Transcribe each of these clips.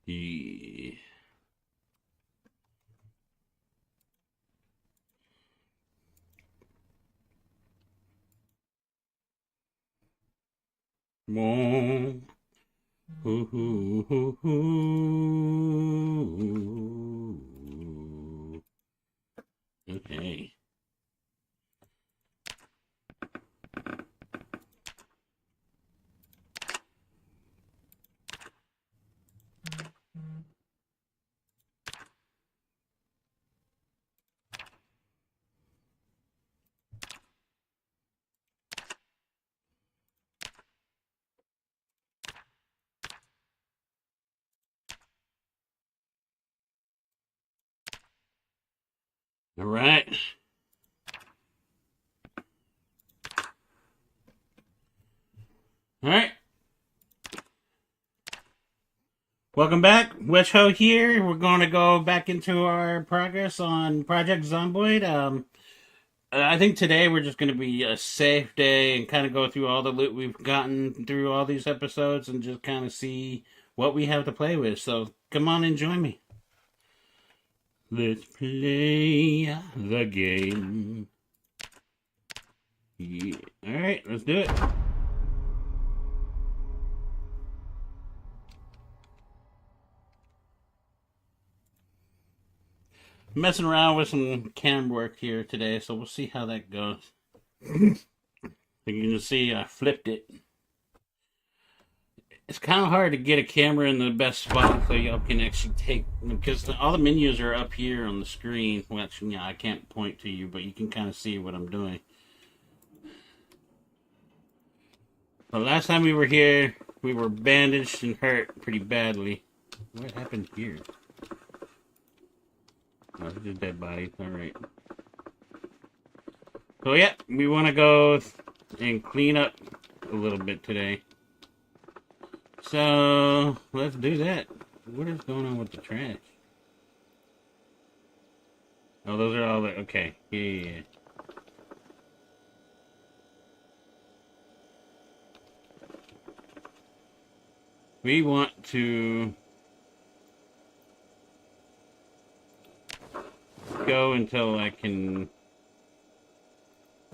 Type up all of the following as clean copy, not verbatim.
Yeah. More. Ooh, ooh, ooh, ooh. Okay. All right. All right. Welcome back. Wedgehoe here. We're going to go back into our progress on Project Zomboid. I think today we're just going to be a safe day and kind of go through all the loot we've gotten through all these episodes and just kind of see what we have to play with. So come on and join me. Let's play the game. Yeah. All right, let's do it. Messing around with some cam work here today, so we'll see how that goes. You can see I flipped it. It's kind of hard to get a camera in the best spot so y'all can actually take, because all the menus are up here on the screen, which I can't point to you, but you can kind of see what I'm doing. The last time we were here, we were bandaged and hurt pretty badly. What happened here? Oh, it's just dead bodies. Alright. So yeah, we want to go and clean up a little bit today. So, let's do that. What is going on with the trash? Oh, those are all the... Okay. Yeah. We want to go until I can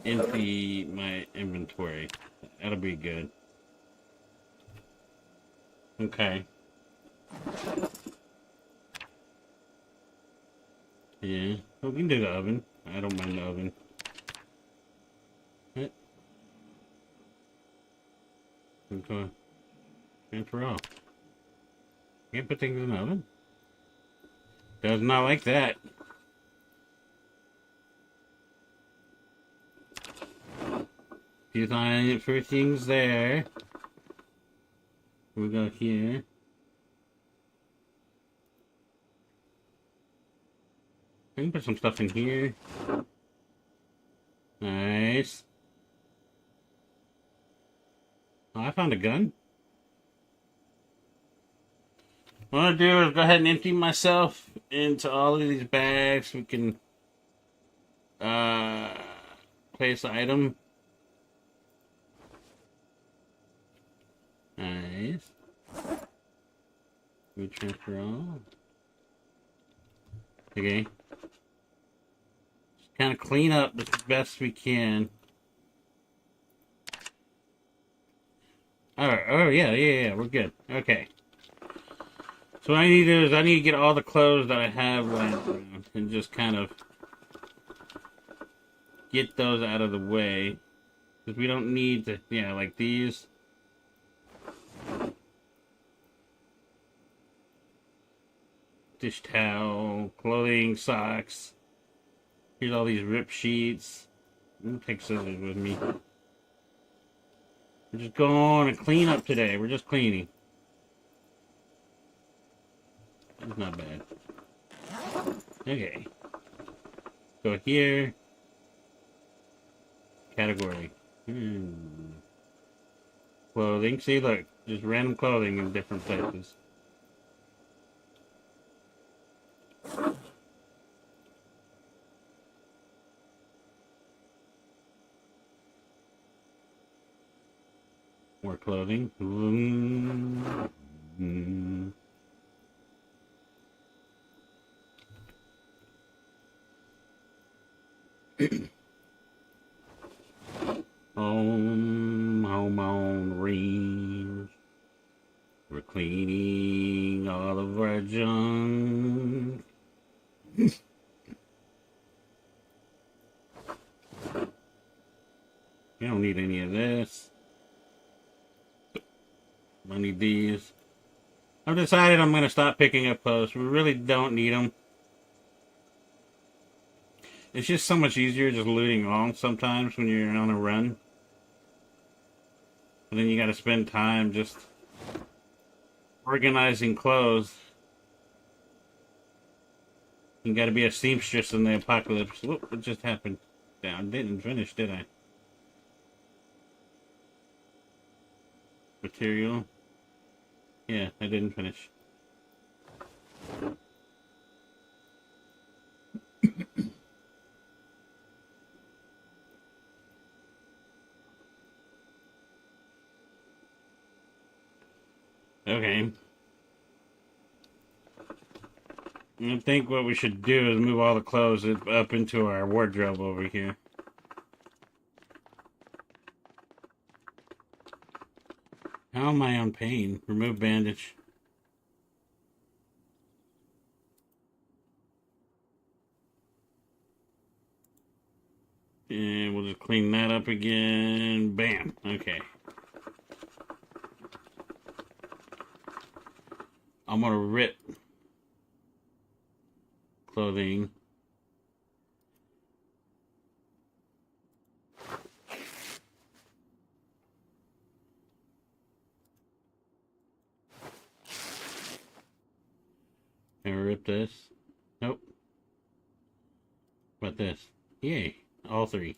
empty my inventory. That'll be good. Okay. Yeah. We can do the oven. I don't mind the oven. What? Okay. Transfer off. Can't put things in the oven? Does not like that. Design for things there. We go here. I can put some stuff in here. Nice. Oh, I found a gun. What I'm gonna do is go ahead and empty myself into all of these bags. We can uh place the item. Nice. We transfer all. Okay. Just kind of clean up as best we can. Alright, oh yeah, we're good. Okay. So what I need to do is I need to get all the clothes that I have laying around and just kind of get those out of the way. Because we don't need to, yeah, like these. Dish towel, clothing, socks. Here's all these rip sheets. I'm gonna take scissors with me. We're just going to clean up today. We're just cleaning. It's not bad. Okay. Go here. Category. Clothing. See, look. Just random clothing in different places. More clothing. Cleaning all of our junk. You don't need any of this. I need these. I've decided I'm going to stop picking up posts. We really don't need them. It's just so much easier just looting all sometimes when you're on a run. And then you got to spend time just organizing clothes. You got to be a seamstress in the apocalypse. What just happened? Yeah, I didn't finish, did I? Material. Yeah, I didn't finish. Okay. I think what we should do is move all the clothes up into our wardrobe over here. How am I on pain? Remove bandage. And we'll just clean that up again. Bam. Okay. I'm gonna rip clothing. Can I rip this? Nope. What this? Yay. All three.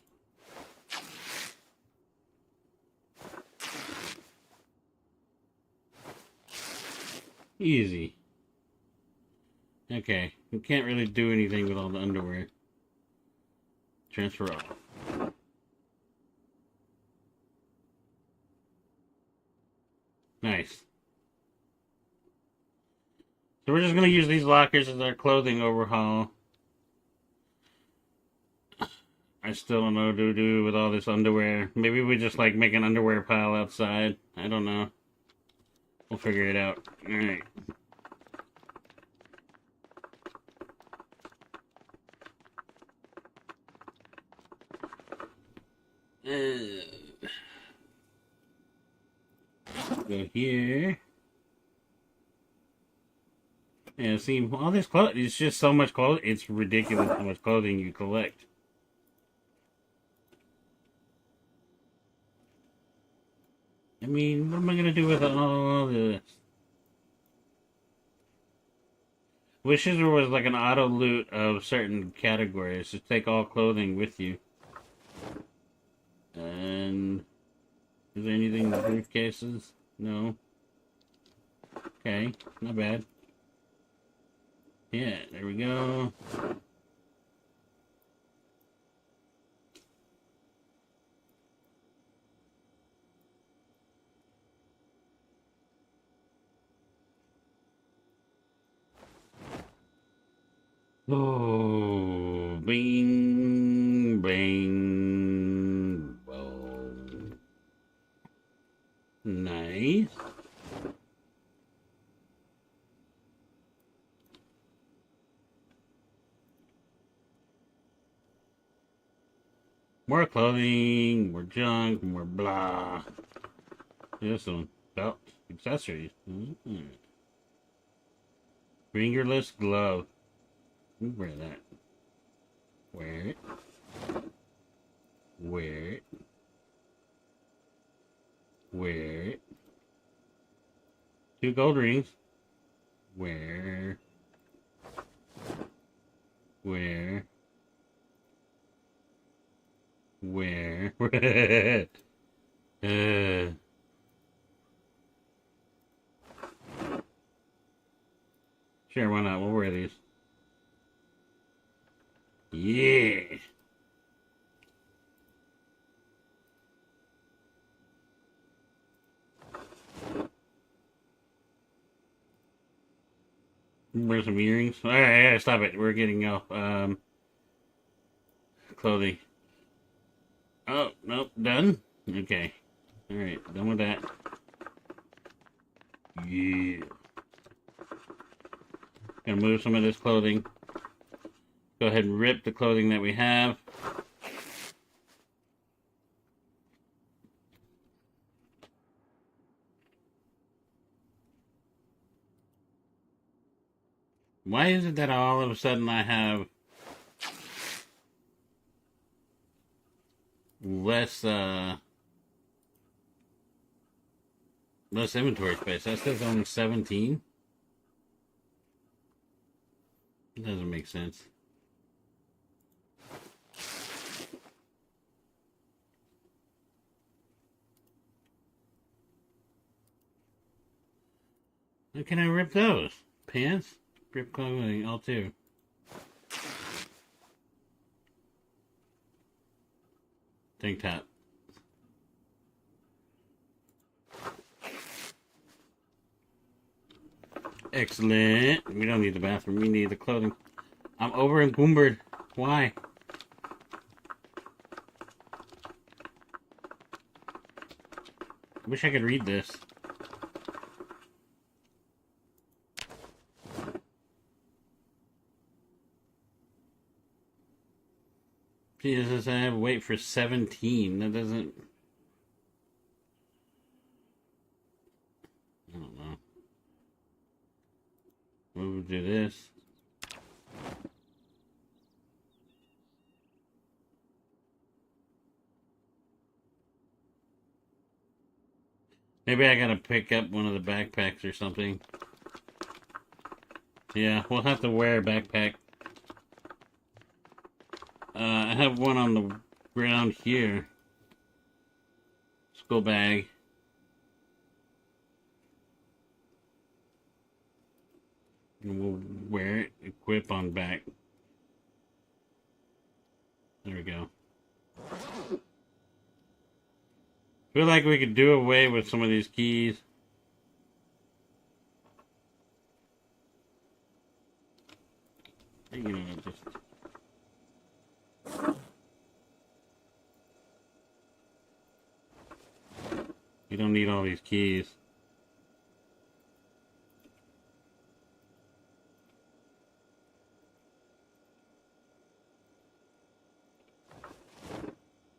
Easy. Okay. We can't really do anything with all the underwear. Transfer all. Nice. So we're just going to use these lockers as our clothing overhaul. I still don't know what to do with all this underwear. Maybe we just like make an underwear pile outside. I don't know. We'll figure it out. Alright. Go here. Yeah, see, all this clothing, it's just so much clothing. It's ridiculous how much clothing you collect. I mean, what am I going to do with all this? Wishes there was like an auto loot of certain categories. Just take all clothing with you. And is there anything in the briefcases? No. Okay, not bad. Yeah, there we go. Oh, bing, bing, boom. Nice. More clothing, more junk, more blah. This one, belt, accessories. Fingerless glove. Wear that. Wear it. Wear it. Wear it. 2 gold rings. Wear. Wear. Wear. Sure, why not? We'll wear these. Yeah. Wear some earrings. All right, yeah, stop it. We're getting off clothing. Oh, nope, done? Okay. All right, done with that. Yeah. Gonna move some of this clothing. Go ahead and rip the clothing that we have. Why is it that all of a sudden I have less less inventory space? That says only 17. It doesn't make sense. How can I rip those? Pants? Rip clothing, all two. Tank top. Excellent. We don't need the bathroom. We need the clothing. I'm over encumbered. Why? I wish I could read this. Jesus, I have to wait for 17. That doesn't... I don't know. We'll do this. Maybe I gotta pick up one of the backpacks or something. Yeah, we'll have to wear a backpack. I have one on the ground here. School bag. And we'll wear it, equip on back. There we go. Feel like we could do away with some of these keys. You know, just... You don't need all these keys.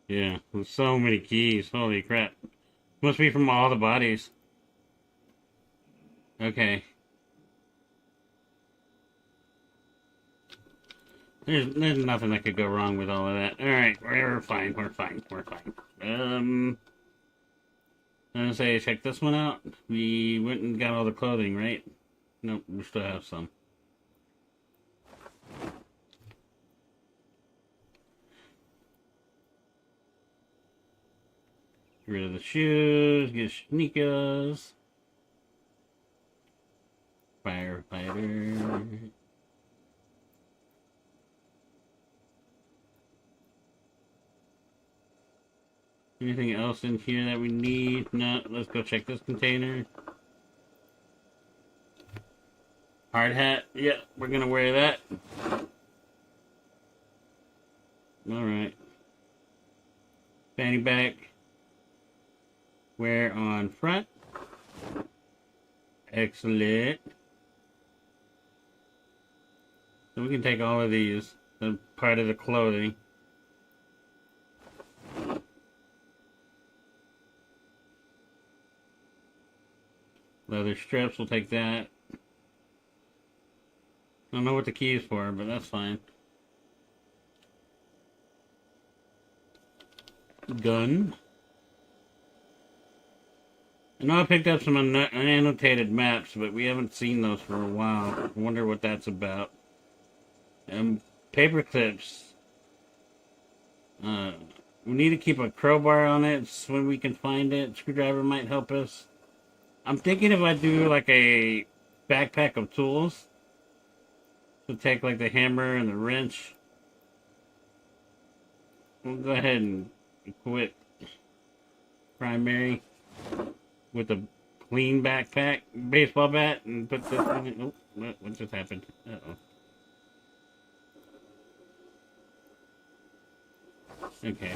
Yeah, there's so many keys. Holy crap. Must be from all the bodies. Okay. There's nothing that could go wrong with all of that. Alright, we're fine, we're fine, we're fine. I'm gonna say, check this one out. We went and got all the clothing, right? Nope, we still have some. Get rid of the shoes, get sneakers. Firefighter. Anything else in here that we need? No, let's go check this container. Hard hat. Yeah, we're gonna wear that. Alright. Fanny pack. Wear on front. Excellent. So we can take all of these. They're part of the clothing. Leather strips, we'll take that. I don't know what the key is for, but that's fine. Gun. I know I picked up some unannotated maps, but we haven't seen those for a while. I wonder what that's about. Paper clips. We need to keep a crowbar on it so when we can find it. Screwdriver might help us. I'm thinking if I do like a backpack of tools, to take like the hammer and the wrench. We'll go ahead and equip primary with a clean backpack, baseball bat, and put this in it. Oh, what just happened? Uh-oh. Okay.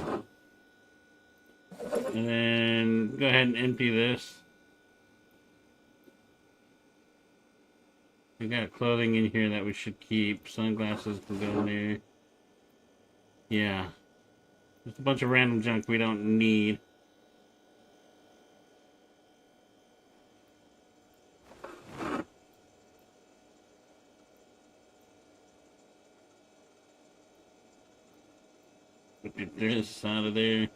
And then go ahead and empty this. We got clothing in here that we should keep. Sunglasses can go in there. Yeah. Just a bunch of random junk we don't need. Get this out of there.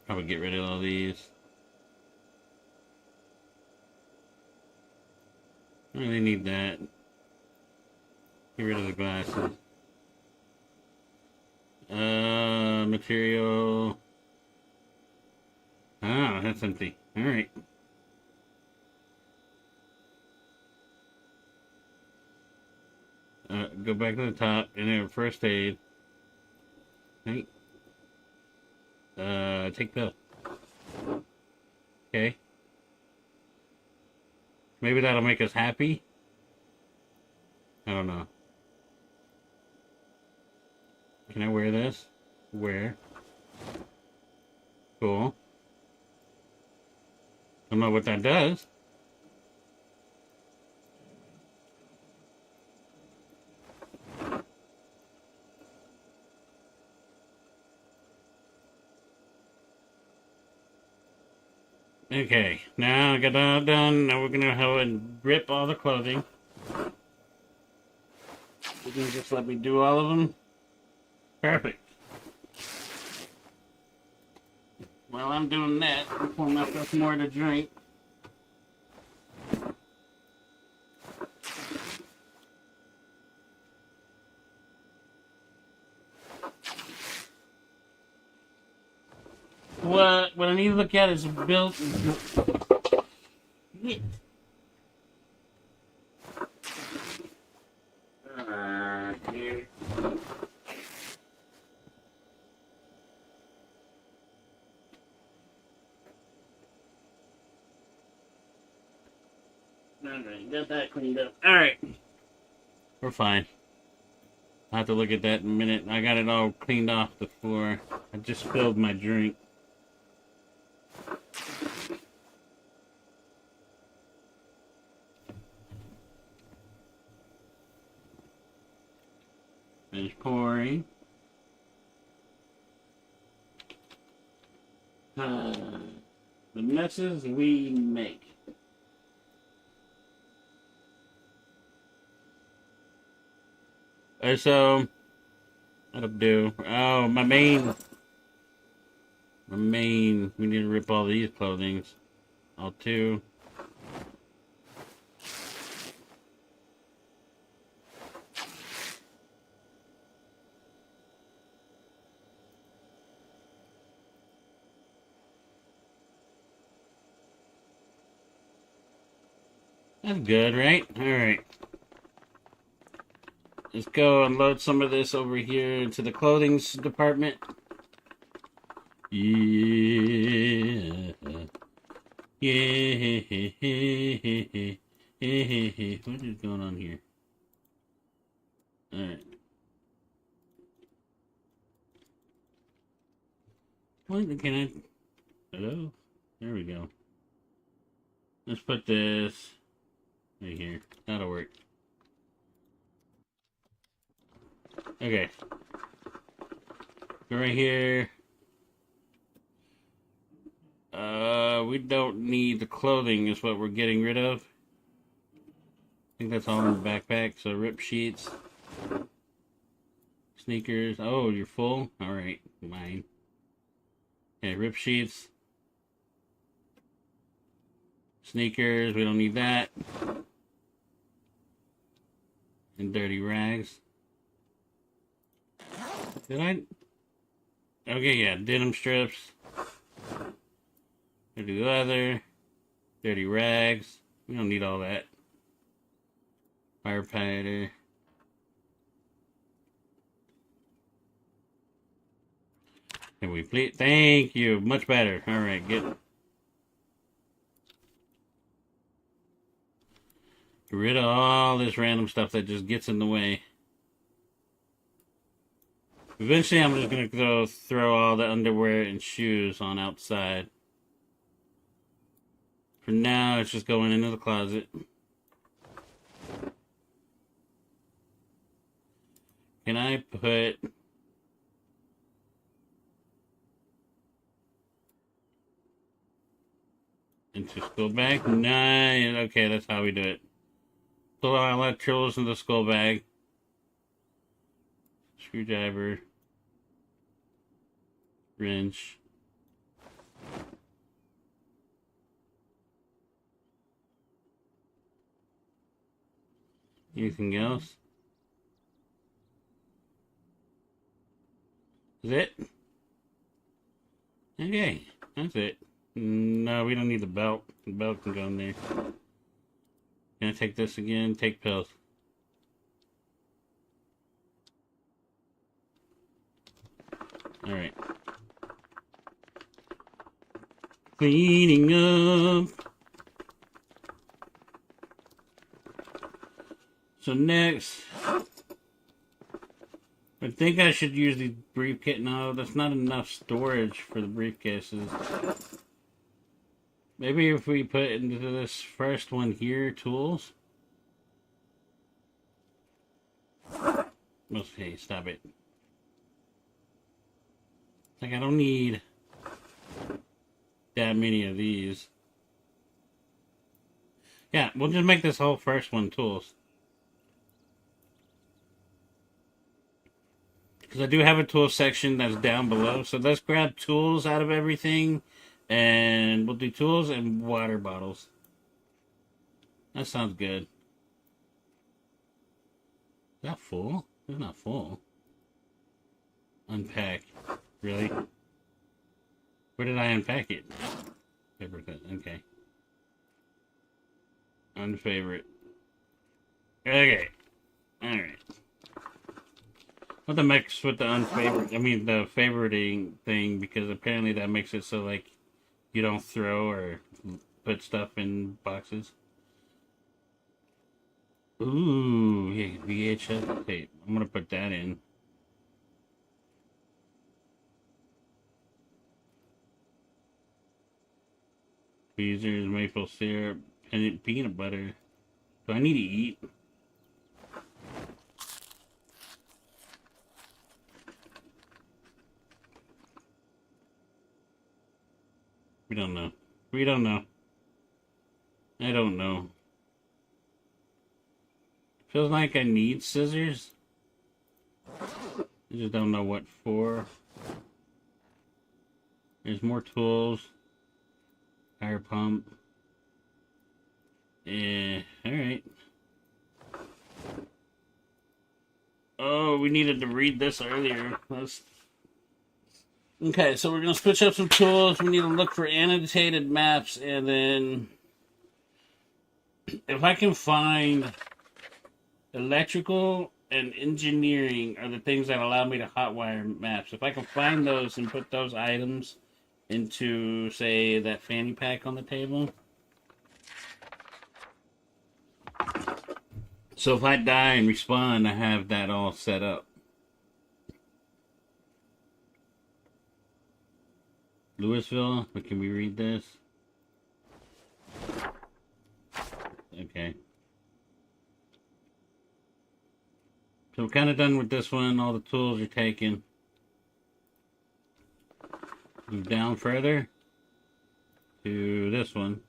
Probably get rid of all these. I really need that. Get rid of the glasses. Material. Ah, that's empty. Alright. Go back to the top and then first aid. Right. Take pill. Okay. Maybe that'll make us happy. I don't know. Can I wear this? Wear. Cool. Don't know what that does. Okay, now I got that done. Now we're gonna go and rip all the clothing. You can just let me do all of them. Perfect. While I'm doing that, I'm pouring myself more to drink. What I need to look at is built. Here. Alright, got that cleaned up. Alright. We're fine. I'll have to look at that in a minute. I got it all cleaned off the floor. I just spilled my drink. Finish pouring. The messes we make. So, what'll do? Oh, my main. We need to rip all these clothings. All two. That's good, right? Alright. Let's go unload some of this over here into the clothing department. Yeah. Yeah. What is going on here? Alright. What can I... Hello? There we go. Let's put this right here. That'll work. Okay. Go right here. We don't need the clothing is what we're getting rid of. I think that's all in the backpack. So rip sheets. Sneakers. Oh, you're full? Alright, mine. Okay, rip sheets. Sneakers, we don't need that. And dirty rags. Did I? Okay, yeah, denim strips. Dirty leather. Dirty rags. We don't need all that. Firefighter. Can we please? Thank you. Much better. Alright, get rid of all this random stuff that just gets in the way. Eventually, I'm just going to throw all the underwear and shoes on outside. For For now, it's just going into the closet. Can I put... into school bag? Nice. Okay, that's how we do it. Pull out alot tools in the school bag. Screwdriver. Wrench. Anything else? Is it? Okay, that's it. No, we don't need the belt. The belt can go in there. Can I take this again? Take pills. Alright. Cleaning up. So next, I think I should use the briefcase. No, that's not enough storage for the briefcases. Maybe if we put into this first one here, tools. Okay, stop it. Like, I don't need that many of these. Yeah, we'll just make this whole first one tools. Because I do have a tool section that's down below. So let's grab tools out of everything. And we'll do tools and water bottles. That sounds good. Is that full? It's not full. Unpack. Really? Where did I unpack it? Paper cut. Okay. Unfavorite. Okay. Alright. I'll have to mix with the unfavorite. I mean, the favoriting thing, because apparently that makes it so, like, you don't throw or put stuff in boxes. Ooh, yeah, VHS tape. I'm gonna put that in. Tweezers, maple syrup, and peanut butter. Do I need to eat? We don't know. We don't know. I don't know. Feels like I need scissors. I just don't know what for. There's more tools. Fire pump. Alright. Oh, we needed to read this earlier. Okay, so we're going to switch up some tools. We need to look for annotated maps, and then if I can find electrical and engineering are the things that allow me to hotwire maps. If I can find those and put those items into, say, that fanny pack on the table. So if I die and respawn, I have that all set up. Louisville, but can we read this? Okay. So we're kind of done with this one. All the tools are taken. Move down further to this one.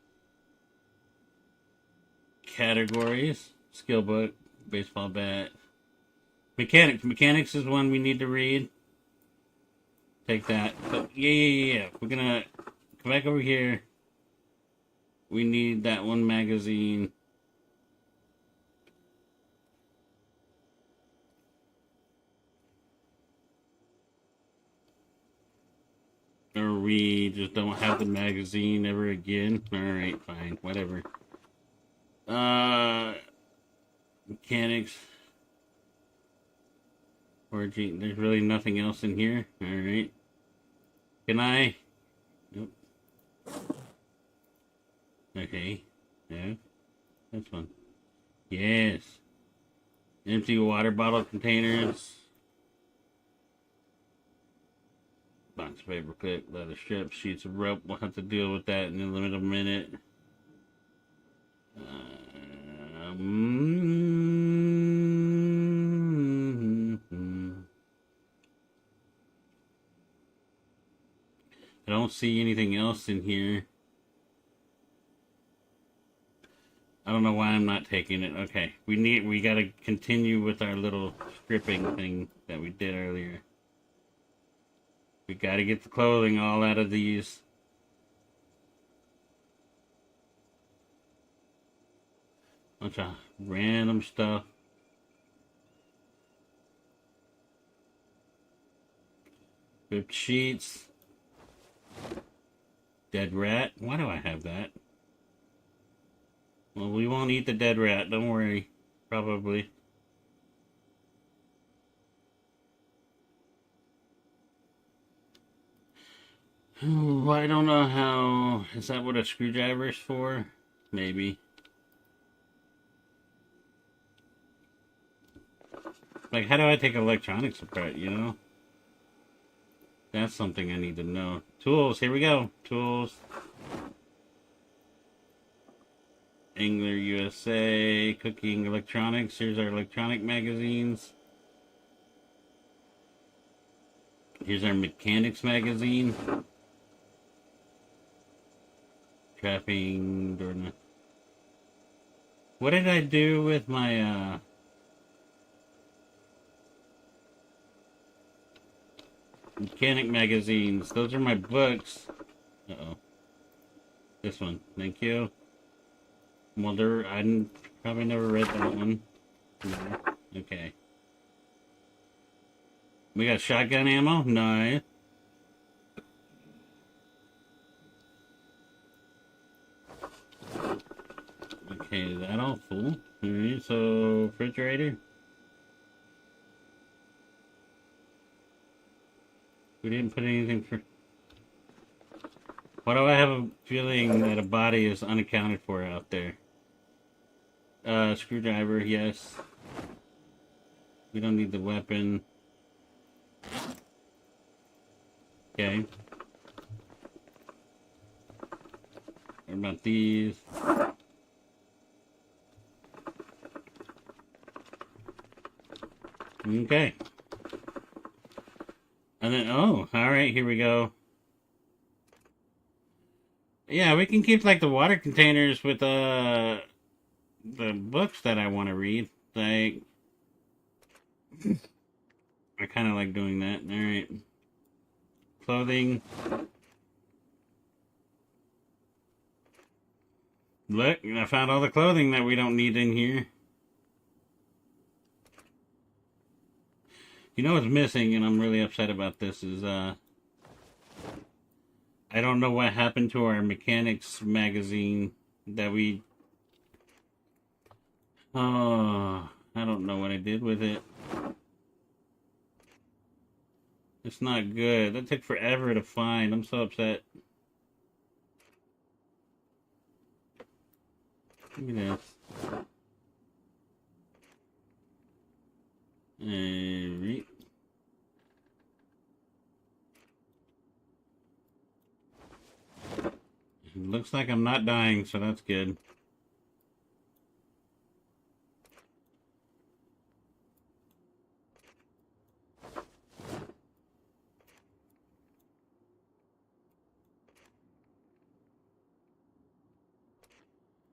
Categories. Skill book. Baseball bat. Mechanics. Mechanics is one we need to read. Take that. So, yeah. We're gonna come back over here. We need that one magazine. Or we just don't have the magazine ever again. Alright, fine. Whatever. Mechanics. Orgy. There's really nothing else in here. Alright. Can I? Nope. Okay. Yeah. This one. Yes. Empty water bottle containers. Box of paper clip, leather strips, sheets of rope. We'll have to deal with that in a limited minute. I don't see anything else in here. I don't know why I'm not taking it. Okay, we gotta continue with our little stripping thing that we did earlier. We gotta get the clothing all out of these. Bunch of random stuff. Ripped sheets. Dead rat. Why do I have that? Well, we won't eat the dead rat. Don't worry. Probably. Oh, I don't know how... Is that what a screwdriver is for? Maybe. Like, how do I take electronics apart, you know? That's something I need to know. Tools, here we go. Tools. Angler USA, cooking electronics. Here's our electronic magazines. Here's our mechanics magazine. Trapping. What did I do with my, mechanic magazines? Those are my books. Uh-oh. This one. Thank you. Wonder, I probably never read that one. No. Okay. We got shotgun ammo? Nice. Okay, is that all full? Alright, so refrigerator. We didn't put anything for... Why do I have a feeling that a body is unaccounted for out there? Screwdriver, yes. We don't need the weapon. Okay. What about these? Okay. And then, oh, alright, here we go. Yeah, we can keep, like, the water containers with, the books that I want to read. Like, I kind of like doing that. Alright. Clothing. Look, I found all the clothing that we don't need in here. You know what's missing, and I'm really upset about this, is, I don't know what happened to our mechanics magazine that we... Oh, I don't know what I did with it. It's not good. That took forever to find. I'm so upset. Look at this. Alright. Looks like I'm not dying, so that's good.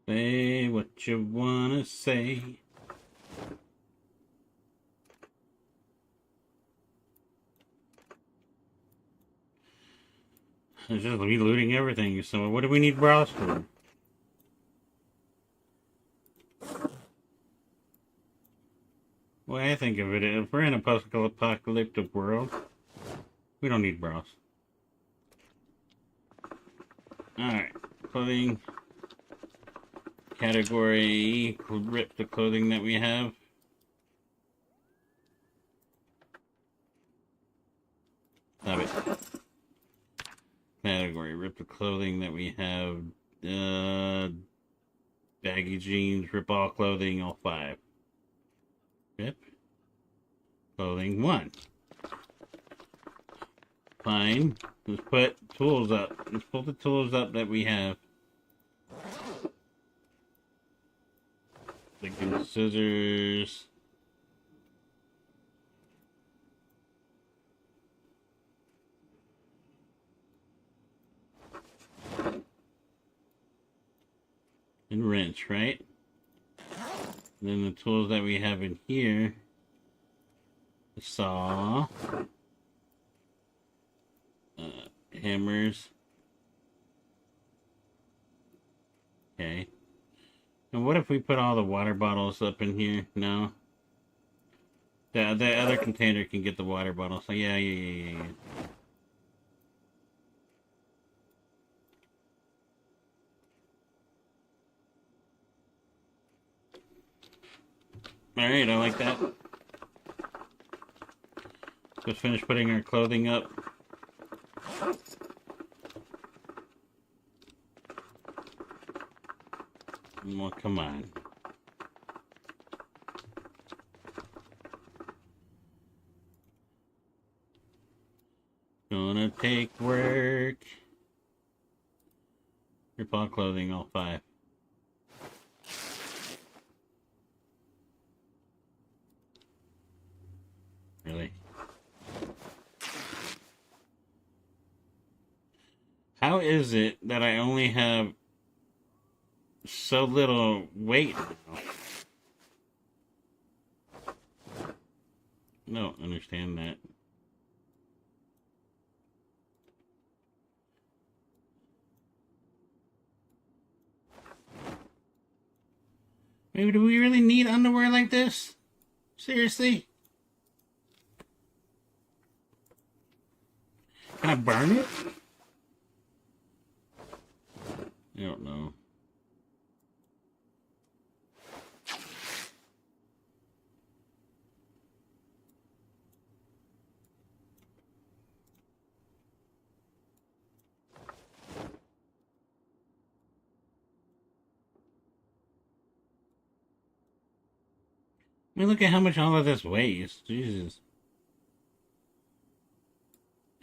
Say what you wanna say. It's just relooting everything, so what do we need bras for? Well, I think of it, if we're in a post-apocalyptic world, we don't need bras. Alright, clothing. Category, rip the clothing that we have. Stop it. Category, rip the clothing that we have. Baggy jeans, rip all clothing, all 5. Rip. Clothing 1. Fine. Let's put tools up. Let's pull the tools up that we have. The scissors. And wrench, right? And then the tools that we have in here. The saw. Hammers. Okay. And what if we put all the water bottles up in here? No? The other container can get the water bottle. So yeah. Alright, I like that. Let's finish putting our clothing up. Well, come on. Gonna take work. Rip all clothing, all 5. Really? How is it that I only have so little weight now? I don't understand that. Maybe do we really need underwear like this? Seriously? Can I burn it? I don't know. I mean, look at how much all of this weighs. Jesus.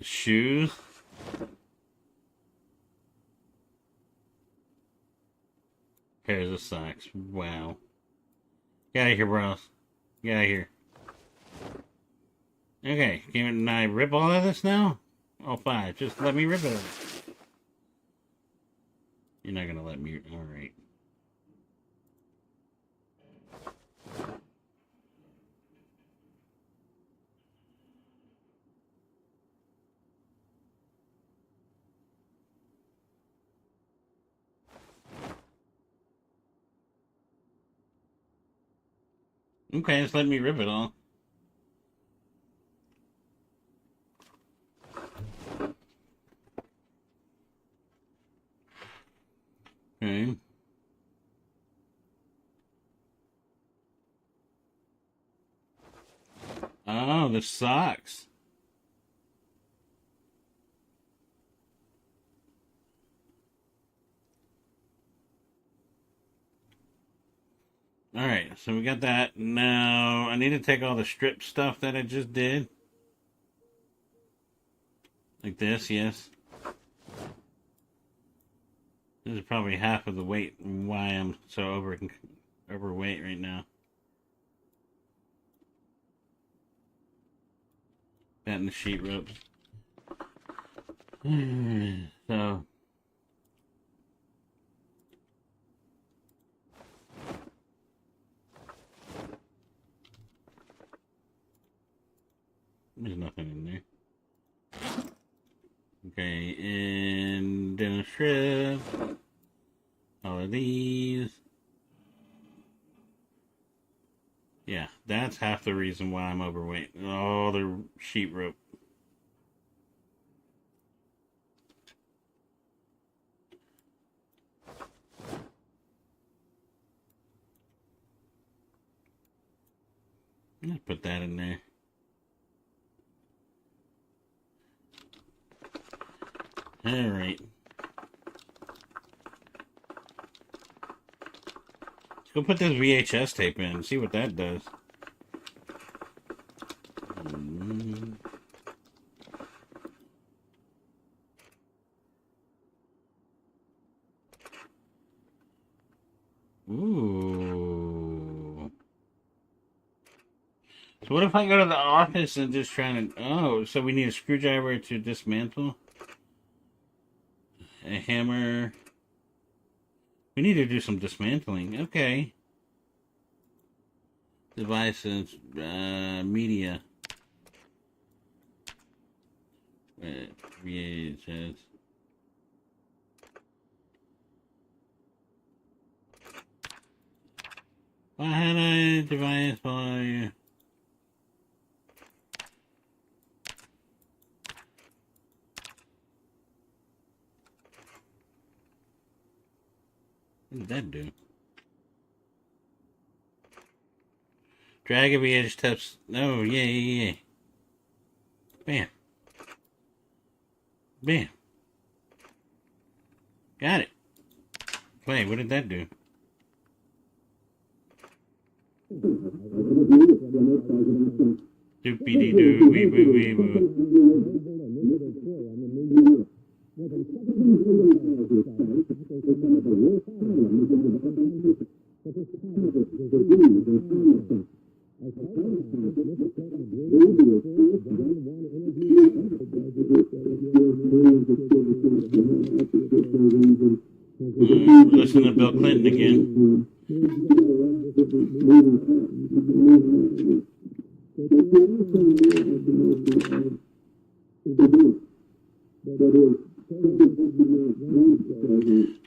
Shoes. Pairs of socks. Wow. Get out of here, bros. Get out of here. Okay, can I rip all of this now? All 5. Just let me rip it. You're not gonna let me. Alright. Okay, just let me rip it all. Okay. Oh, the socks. Alright, so we got that. Now, I need to take all the strip stuff that I just did. Like this, yes. This is probably half of the weight why I'm so overweight right now. That and the sheet ropes. So... there's nothing in there. Okay, and then a strip. All of these. Yeah, that's half the reason why I'm overweight. All the sheet rope. Let's put that in there. Alright. Let's go put this VHS tape in and see what that does. Ooh. So what if I go to the office and just try to... Oh, so we need a screwdriver to dismantle? A hammer... We need to do some dismantling. Okay. Devices, media. VHS. Why had I device volume? What did that do? Drag a VH steps. Oh, yeah. Bam. Bam. Got it. Wait, what did that do? Doopy doo wee boo wee boo. Listen to Bill Clinton again.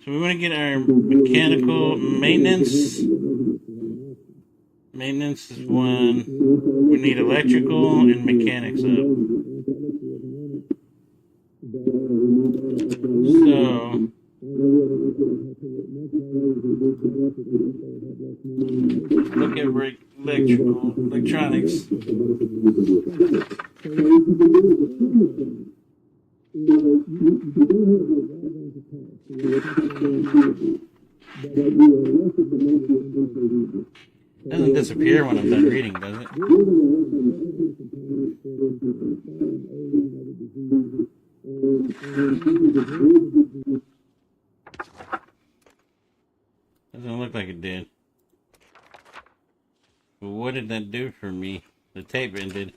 So we want to get our mechanical maintenance. Maintenance is one. We need electrical and mechanics up. So look at electronics. Doesn't disappear when I'm done reading, does it? Doesn't look like it did. But what did that do for me? The tape ended.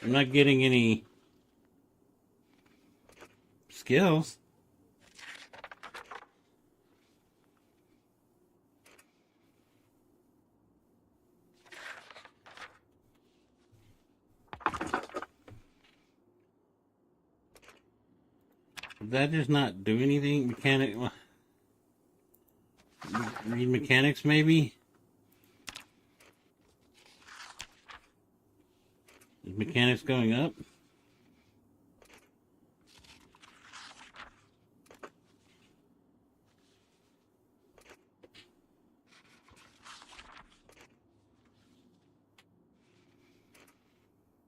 I'm not getting any skills. Did that just not do anything? Read mechanics maybe? Is mechanics going up?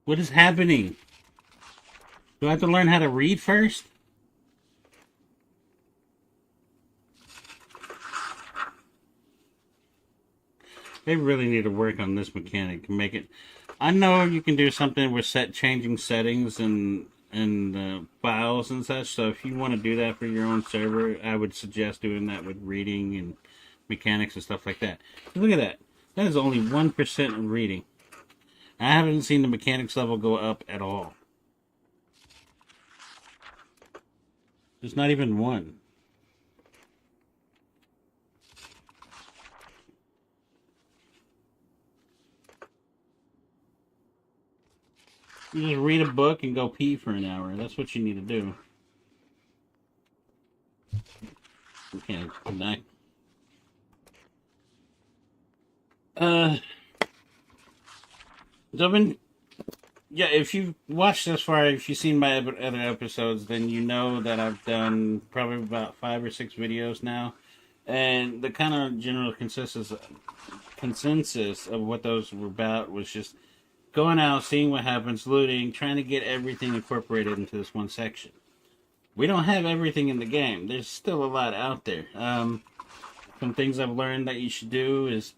What is happening? Do I have to learn how to read first? They really need to work on this mechanic to make it. I know you can do something with changing settings and files and such. So if you want to do that for your own server, I would suggest doing that with reading and mechanics and stuff like that. Look at that. That is only 1% of reading. I haven't seen the mechanics level go up at all. There's not even one. You just read a book and go pee for an hour. That's what you need to do. Okay, connect. Yeah, if you've watched this far, if you've seen my other episodes, then you know that I've done probably about 5 or 6 videos now. And the kind of general consensus of what those were about was just going out, seeing what happens, looting, trying to get everything incorporated into this one section. We don't have everything in the game. There's still a lot out there. Some things I've learned that you should do is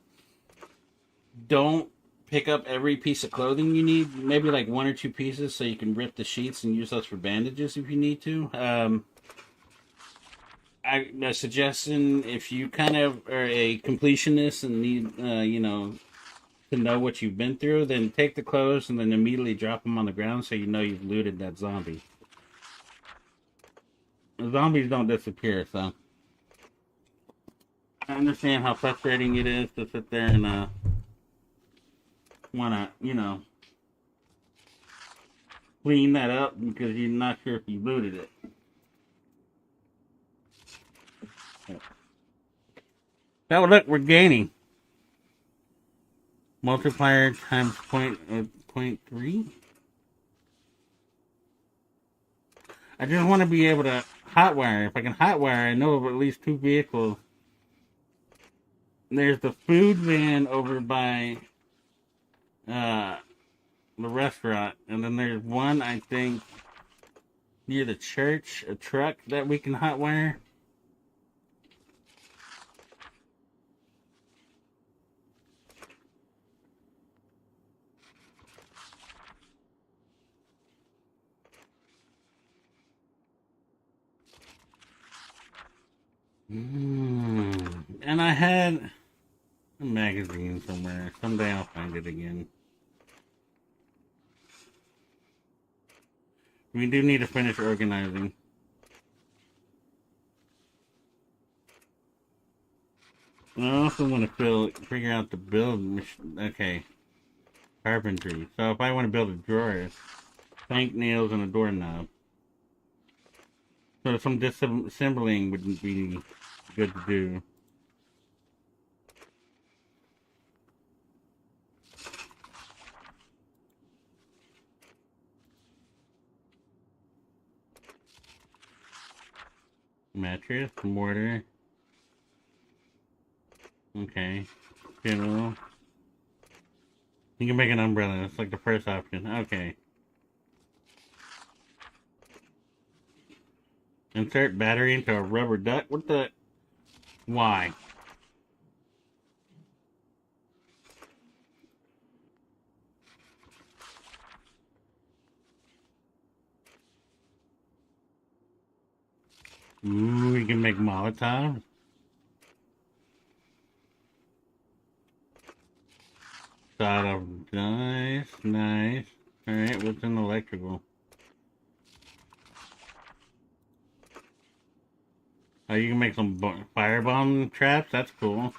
don't pick up every piece of clothing you need. Maybe like 1 or 2 pieces so you can rip the sheets and use those for bandages if you need to. I a suggestion, if you kind of are a completionist and need, to know what you've been through, then take the clothes and then immediately drop them on the ground so you know you've looted that zombie. The zombies don't disappear, so I understand how frustrating it is to sit there and wanna, clean that up because you're not sure if you looted it. So look, we're gaining. Multiplier times point 3. I just want to be able to hotwire. If I can hotwire, I know of at least 2 vehicles. There's the food van over by the restaurant, and then there's one, I think, near the church, a truck that we can hotwire. And I had a magazine somewhere. Someday I'll find it again. We do need to finish organizing. I also want to figure out the build. Okay, carpentry. So if I want to build a drawer, plank nails and a doorknob. So some disassembling would be good to do. Mattress, mortar. Okay. General. You can make an umbrella. That's like the first option. Okay. Insert battery into a rubber duck. What the? Why? Ooh, we can make Molotov. Nice, nice. Alright, what's an electrical? Oh, you can make some firebomb traps? That's cool.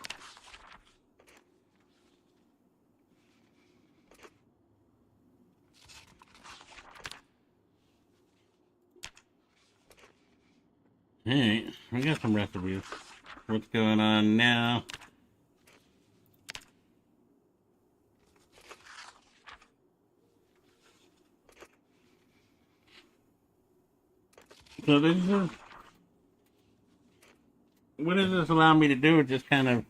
Alright, we got some recipes. What's going on now? So this is... What does this allow me to do? Just kind of...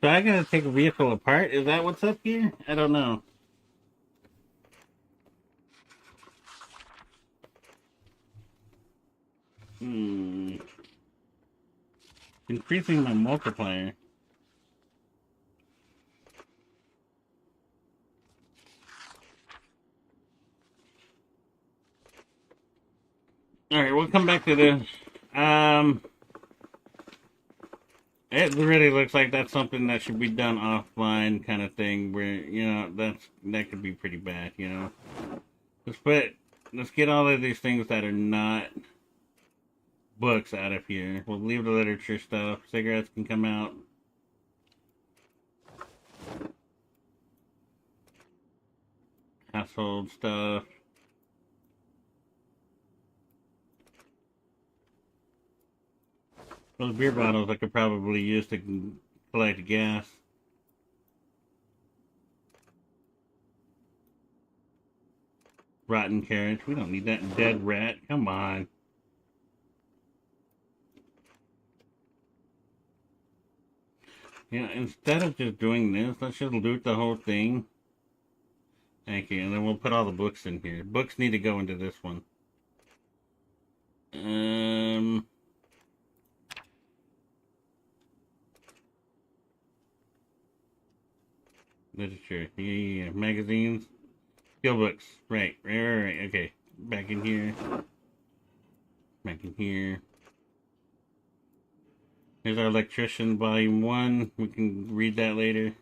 So I gotta take a vehicle apart? Is that what's up here? I don't know. Increasing my multiplier. Alright, we'll come back to this. It really looks like that's something that should be done offline kind of thing where, that could be pretty bad, Let's get all of these things that are not books out of here. We'll leave the literature stuff. Cigarettes can come out. Household stuff. Those beer bottles I could probably use to collect gas. Rotten carrots. We don't need that dead rat. Come on. Instead of just doing this, let's just loot the whole thing. Thank you. And then we'll put all the books in here. Books need to go into this one. Literature. Yeah. Magazines. Skill books. Right. Okay. Back in here. Back in here. Here's our Electrician Volume 1. We can read that later.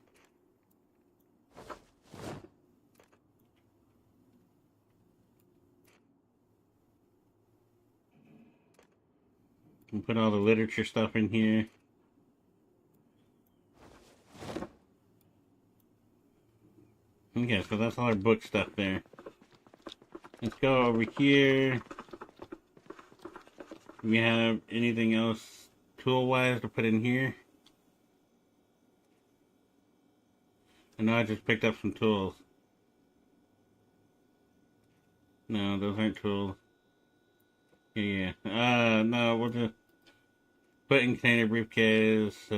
And put all the literature stuff in here. Okay, so that's all our book stuff there. Let's go over here. Do we have anything else tool-wise to put in here? I know I just picked up some tools. No, those aren't tools. Yeah. No, we'll just put in container briefcase.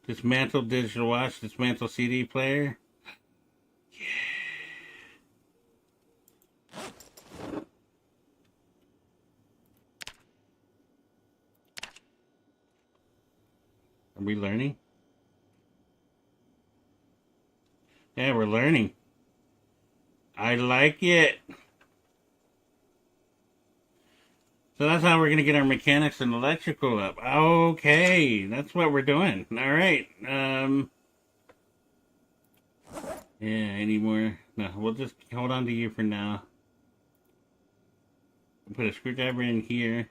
Dismantle digital watch. Dismantle CD player. Yeah. Are we learning? Yeah, we're learning. I like it. So that's how we're going to get our mechanics and electrical up. Okay, that's what we're doing. All right. Yeah, any more? No, we'll just hold on to you for now. Put a screwdriver in here.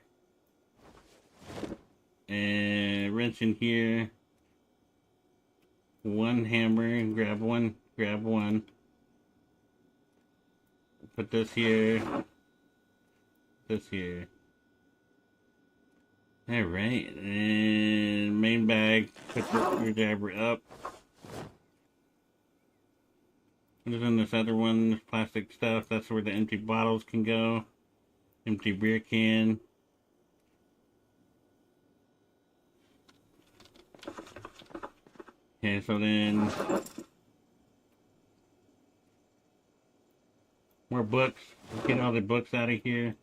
And wrench in here. One hammer, grab one, grab one. Put this here. This here. Alright, and main bag, put the screwdriver up. And then this other one, this plastic stuff, that's where the empty bottles can go. Empty beer can. Okay, so then more books. Let's get all the books out of here.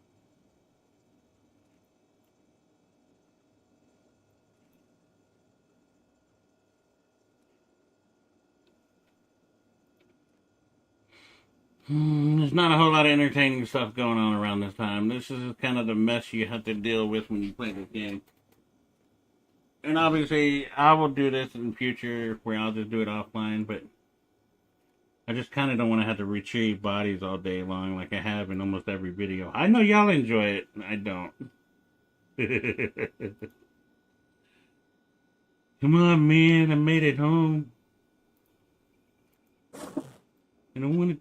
There's not a whole lot of entertaining stuff going on around this time. This is kind of the mess you have to deal with when you play this game. And obviously, I will do this in the future where I'll just do it offline, but I just kind of don't want to have to retrieve bodies all day long like I have in almost every video. I know y'all enjoy it. I don't. Come on, man. I made it home. I don't want to...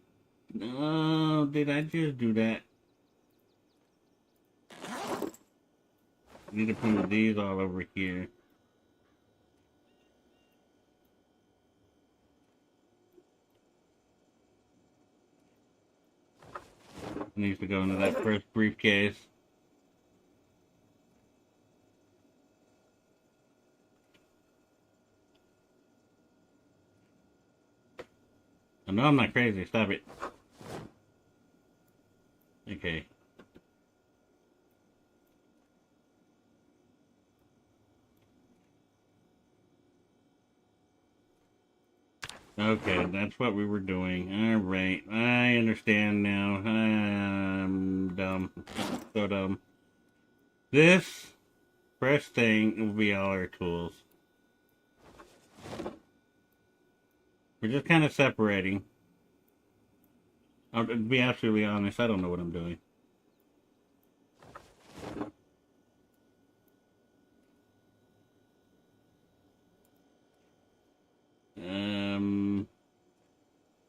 Oh, did I just do that? I need to put these all over here. It needs to go into that first briefcase. Oh, no, I'm not crazy. Stop it. Okay. Okay, that's what we were doing. Alright, I understand now. I'm dumb. So dumb. This first thing will be all our tools. We're just kind of separating. I'll be absolutely honest, I don't know what I'm doing.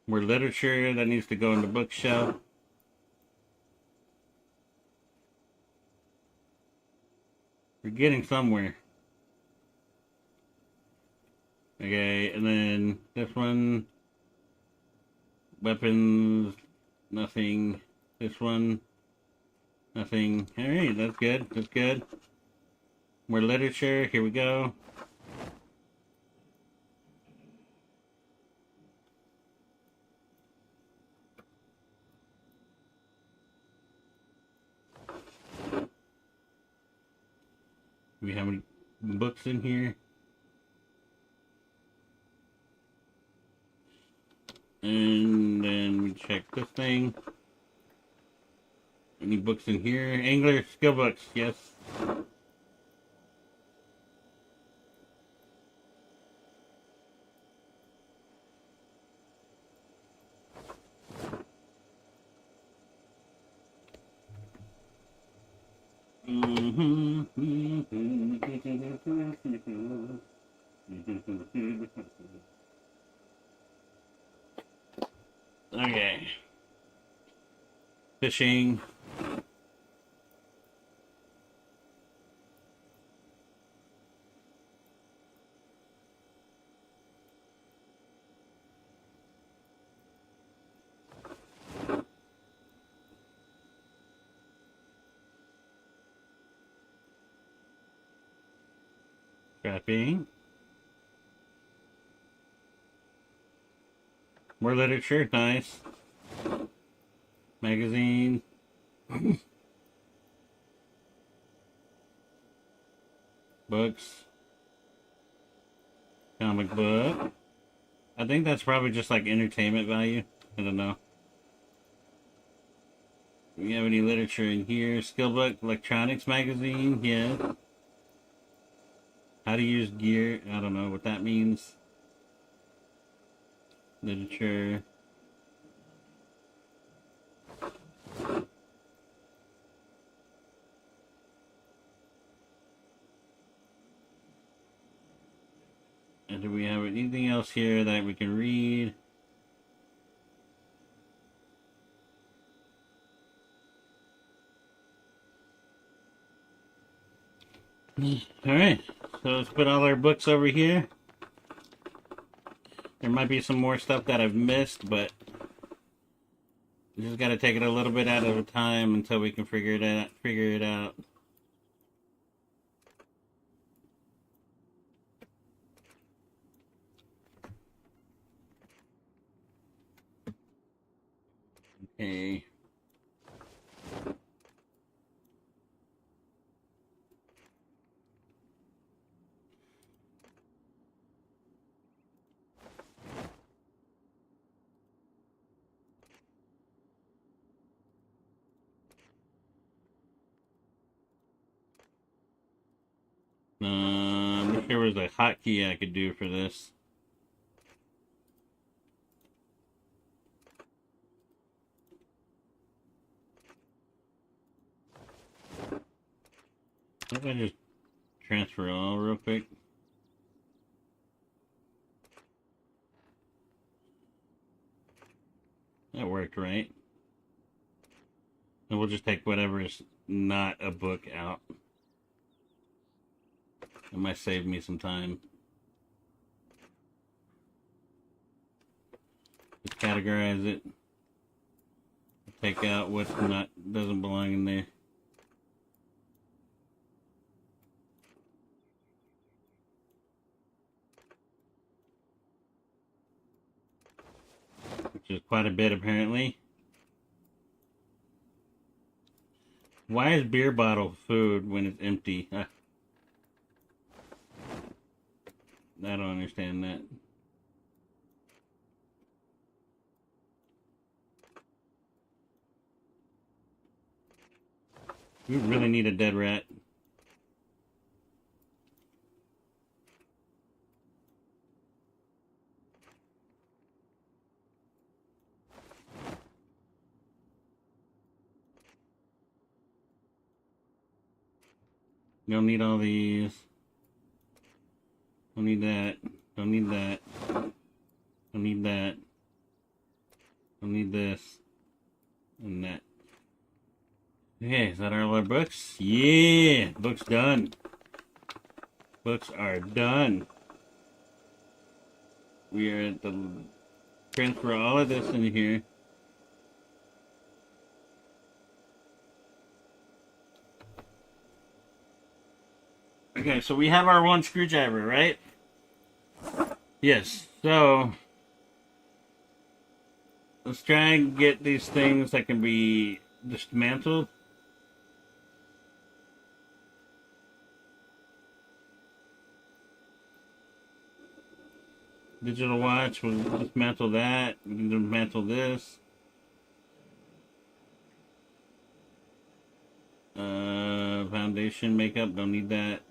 More literature that needs to go in the bookshelf. We're getting somewhere. Okay, and then this one, weapons, nothing. This one, nothing. Alright, that's good, that's good. More literature, here we go. Do we have any books in here? And then we check this thing. Any books in here? Angler skill books, yes. Okay. Fishing. Trapping. More literature, nice. Magazine. Books. Comic book. I think that's probably just like entertainment value. I don't know. Do we have any literature in here? Skill book, electronics magazine, yeah. How to use gear, I don't know what that means. Literature. And do we have anything else here that we can read? Alright, so let's put all our books over here. There might be some more stuff that I've missed, but we just gotta take it a little bit at a time until we can figure it out. Okay. I wish there was a hotkey I could do for this. What if I just transfer all real quick? That worked, right? And we'll just take whatever is not a book out. It might save me some time. Just categorize it. Take out what doesn't belong in there. Which is quite a bit apparently. Why is beer bottle food when it's empty? I don't understand that. We really need a dead rat. Don't need all these. Don't need that. Don't need that. Don't need that. Don't need this. And that. Okay, is that all our books? Yeah! Books done. Books are done. We are at the... transfer all of this in here. Okay, so we have our one screwdriver, right? Yes, so... let's try and get these things that can be dismantled. Digital watch, we'll dismantle that. We can dismantle this. Foundation, makeup, don't need that.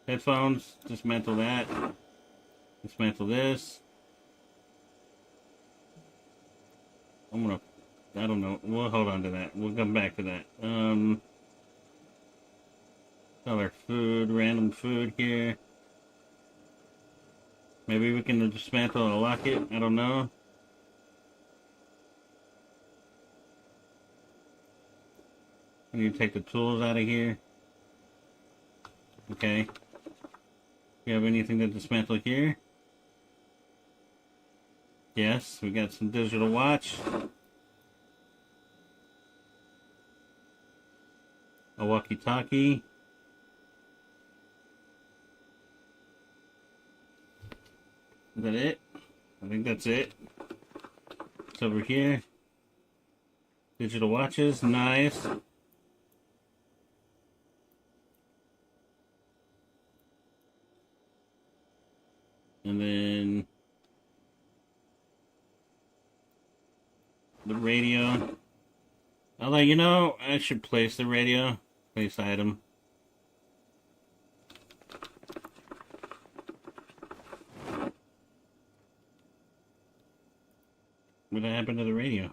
Headphones, dismantle that. Dismantle this. I don't know. We'll hold on to that. We'll come back to that. Other food, random food here. Maybe we can dismantle a locket. I don't know. We need to take the tools out of here. Okay. We have anything to dismantle here? Yes, we got some digital watch. A walkie-talkie. Is that it? I think that's it. It's over here. Digital watches, nice. And then the radio. Although, you know, I should place the radio. Place item. What happened to the radio?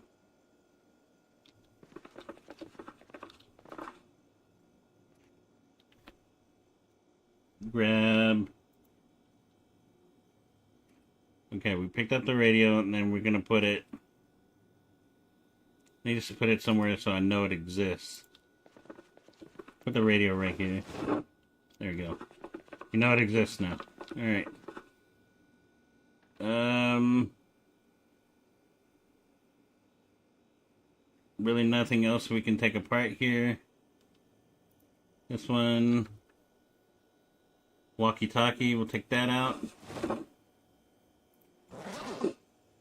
Grab. Okay, we picked up the radio, and then we're gonna put it. Need to put it somewhere so I know it exists. Put the radio right here. There we go. You know it exists now. Alright. Really nothing else we can take apart here. This one. Walkie-talkie, we'll take that out.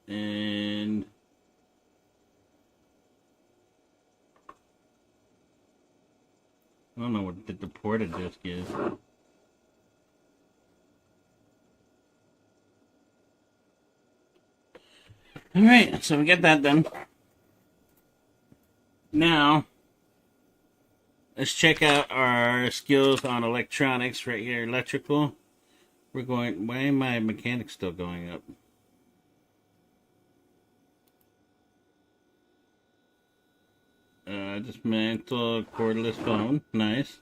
And I don't know what the ported disc is. Alright, so we get that done. Now, let's check out our skills on electronics right here. Electrical. We're going, why am my mechanics still going up? Dismantle cordless phone. Nice.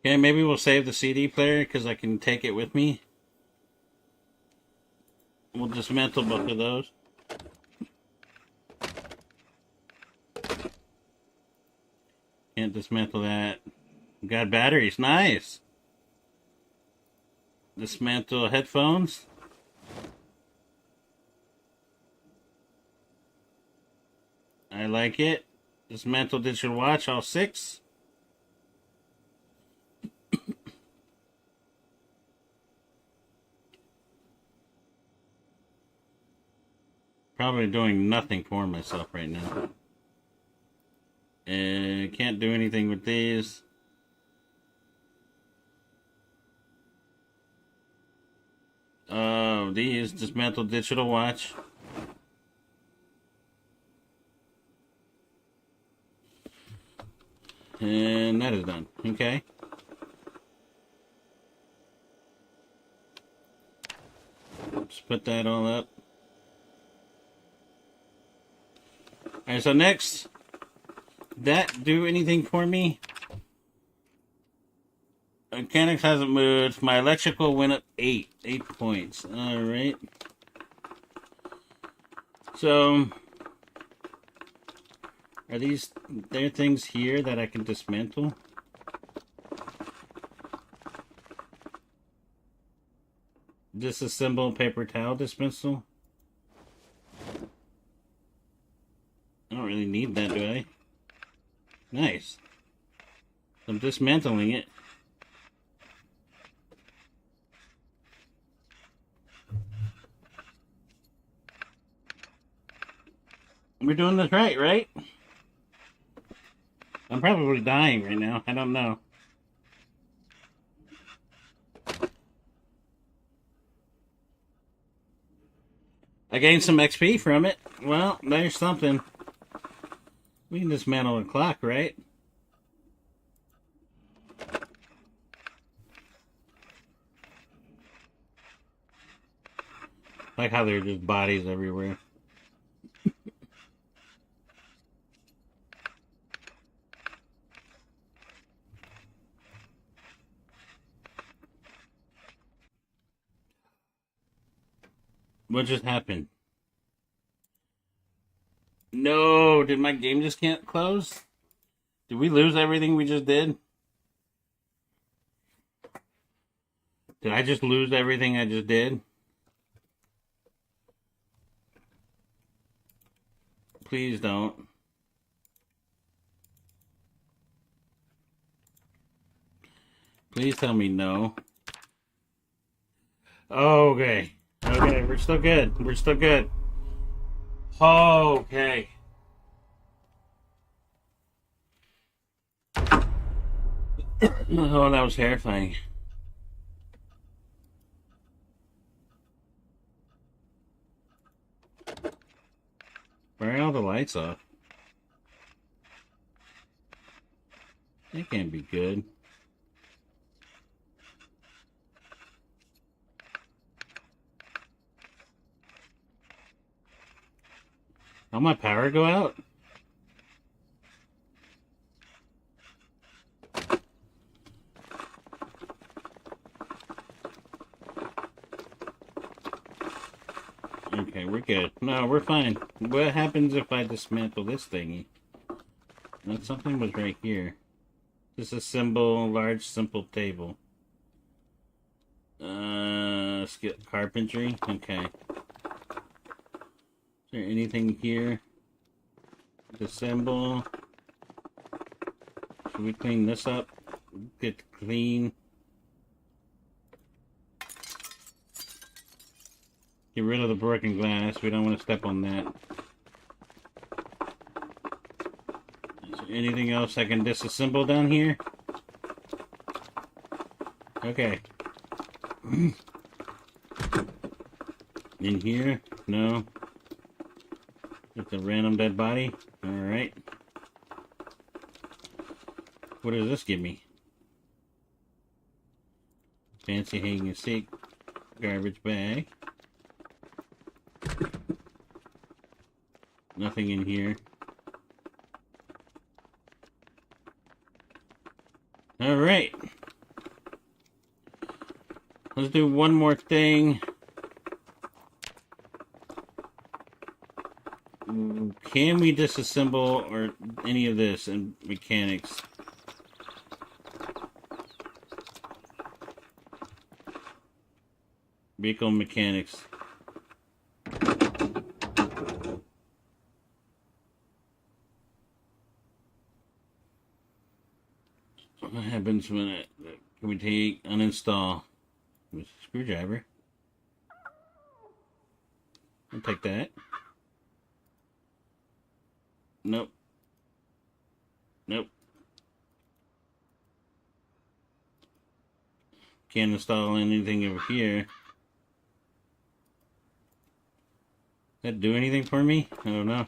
Okay, maybe we'll save the CD player because I can take it with me. We'll dismantle both of those. Can't dismantle that. Got batteries. Nice. Dismantle headphones. I like it. Dismantle digital watch, all 6. Probably doing nothing for myself right now. And can't do anything with these. These dismantle digital watch. And that is done. Okay. Let's put that all up. Alright, so next, did that do anything for me? Mechanics hasn't moved. My electrical went up 8 points. Alright. So, are there things here that I can dismantle? Disassemble paper towel dismissal? I don't really need that, do I? Nice. I'm dismantling it. We're doing this right? I'm probably dying right now. I don't know. I gained some XP from it. Well, there's something. We can dismantle a clock, right? Like how there are just bodies everywhere. What just happened? No, did my game just can't close? Did we lose everything we just did? Did I just lose everything I just did? Please don't. Please tell me no. Okay. Okay, we're still good. We're still good. Okay. Oh, that was terrifying. Why are all the lights off? That can't be good. Will my power go out? Okay, we're good. No, we're fine. What happens if I dismantle this thingy? That something was right here. Disassemble large simple table. Skip carpentry. Okay. Is there anything here? Disassemble. Should we clean this up? Get clean. Get rid of the broken glass. We don't want to step on that. Is there anything else I can disassemble down here? Okay. In here? No. It's a random dead body? Alright. What does this give me? Fancy hanging stick. Garbage bag. Nothing in here. Alright. Let's do one more thing. Can we disassemble or any of this in mechanics? Vehicle mechanics. What happens when it... Can we take... uninstall... with a screwdriver? I'll take that. Nope. Nope. Can't install anything over here. Does that do anything for me? I don't know.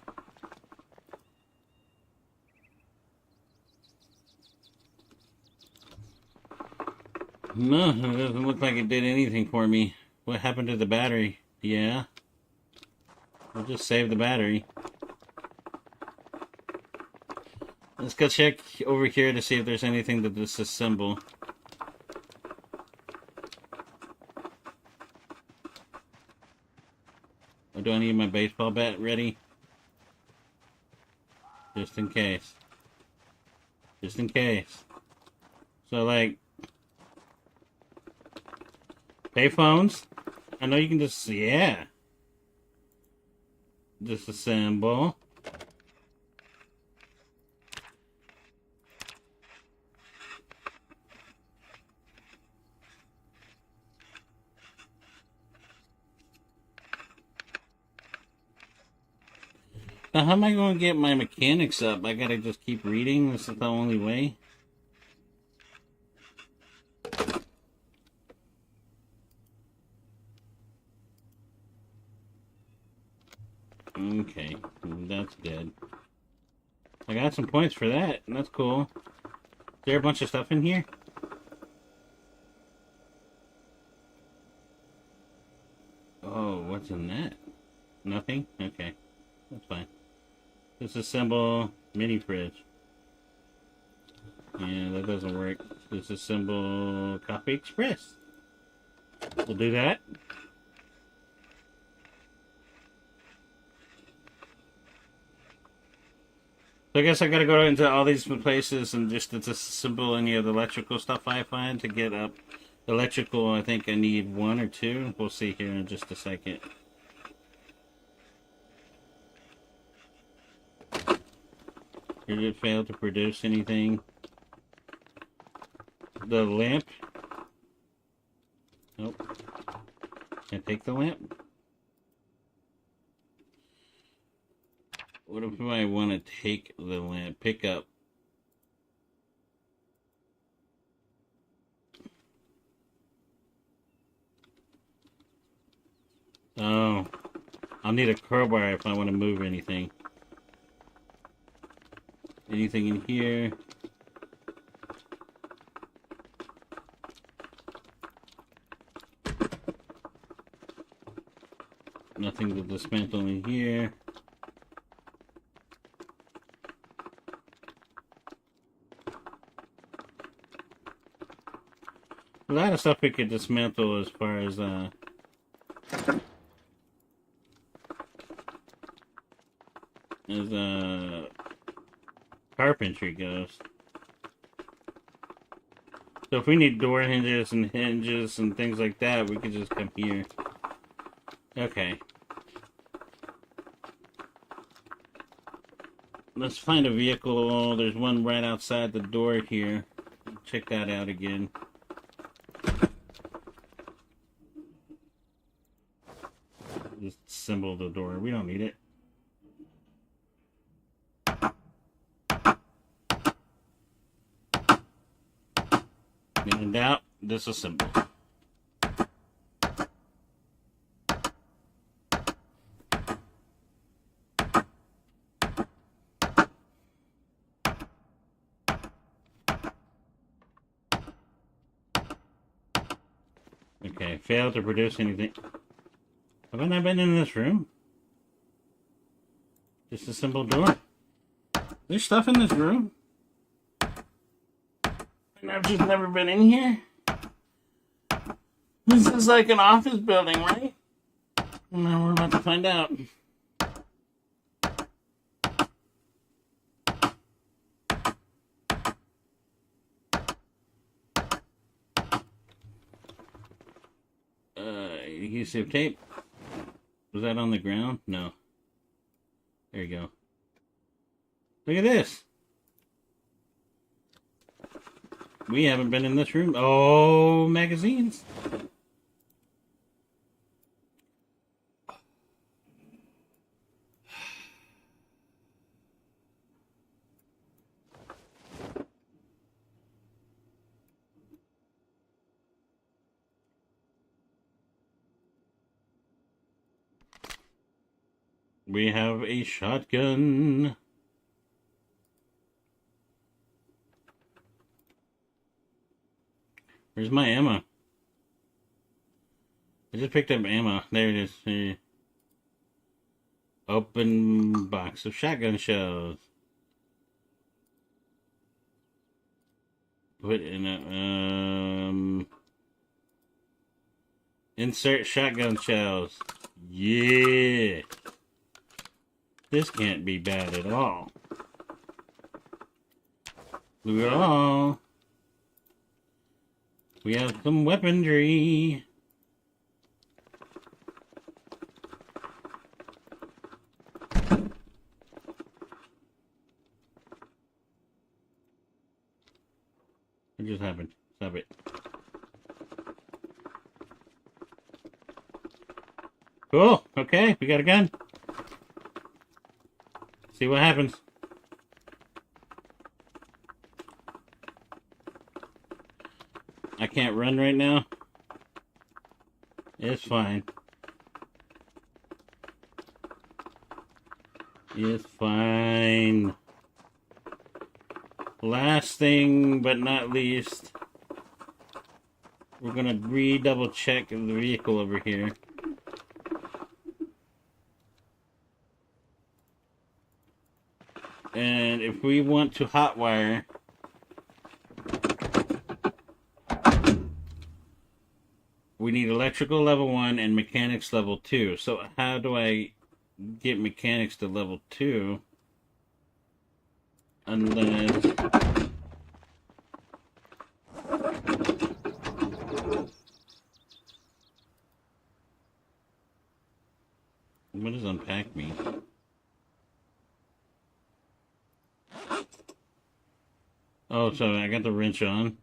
No, it doesn't look like it did anything for me. What happened to the battery? Yeah. We'll just save the battery. Let's go check over here to see if there's anything to disassemble. Or do I need my baseball bat ready? Just in case. Just in case. So, like... payphones? I know you can just... yeah. Disassemble. Now, how am I going to get my mechanics up? I gotta just keep reading? This is the only way? Okay, that's dead. I got some points for that, and that's cool. Is there a bunch of stuff in here? Oh, what's in that? Nothing? Okay, that's fine. Disassemble mini fridge. Yeah, that doesn't work. Disassemble Coffee Express. We'll do that. So I guess I gotta go into all these places and just disassemble any of the electrical stuff I find to get up. Electrical, I think I need 1 or 2. We'll see here in just a second. Did it fail to produce anything? The lamp? Nope. Can I take the lamp? What if I want to take the lamp? Pick up. Oh. I'll need a crowbar if I want to move anything. Anything in here? Nothing to dismantle in here. A lot of stuff we could dismantle as far as carpentry goes. So if we need door hinges and things like that, we could just come here. Okay. Let's find a vehicle. There's one right outside the door here. Check that out again. Just assemble the door. We don't need it. When in doubt, disassemble. Okay, failed to produce anything. Have I not been in this room? Disassemble door. There's stuff in this room? And I've just never been in here? This is like an office building, right? Now we're about to find out. Adhesive tape. Was that on the ground? No. There you go. Look at this. We haven't been in this room. Oh, magazines. We have a shotgun. Where's my ammo? I just picked up ammo. There it is. Here. Open box of shotgun shells. Put in a insert shotgun shells. Yeah. This can't be bad at all. Look at all. We have some weaponry. What just happened? Stop it. Cool. Okay, we got a gun. See what happens. I can't run right now. It's fine. It's fine. Last thing but not least, we're gonna double check the vehicle over here. And if we want to hotwire, we need electrical level 1 and mechanics level 2. So how do I get mechanics to level 2? Unless... What does unpack mean? Oh, so I got the wrench on.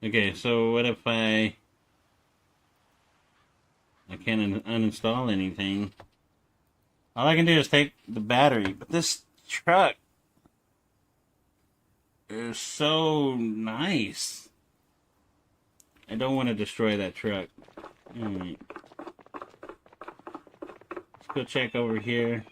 Okay, so what if I can't uninstall anything? All I can do is take the battery, but this truck is so nice. I don't want to destroy that truck. Alright. Let's go check over here.